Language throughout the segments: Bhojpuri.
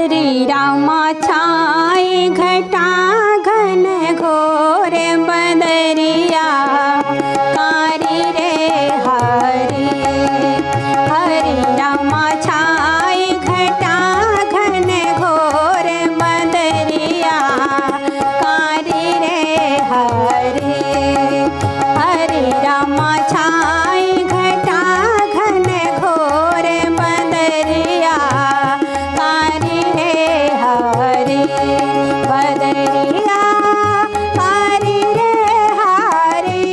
हरि रामा छाए घटा घन घोर बदरिया कारी रे हरि। हरि रामा छाए घटा घन घोर बदरिया कारी रे हरि। हरि रामा छाए घटा घन घोर बदरिया कारी रे हरि। बदरिया कारी रे हरि।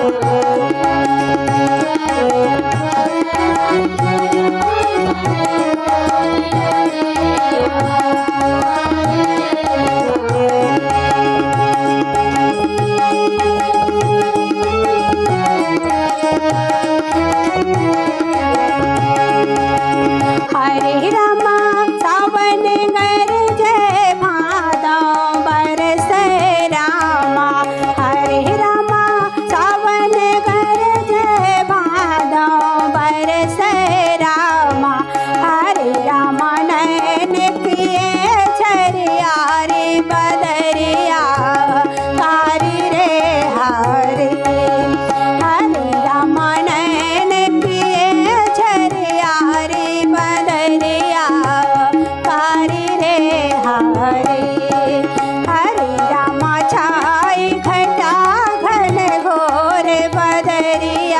हरे रामा सावन गरजे भादौ बरसे रामा। हरे रामा सावन गरजे भादौ बरसे रामा। हरे रामा नैन किए झरिया रे बदरिया कारी रे हरे। हरे रामा नैन किए झरिया रे बदरिया कारी रे हरे। हरे रामा छाई घटा घन घोर बदरिया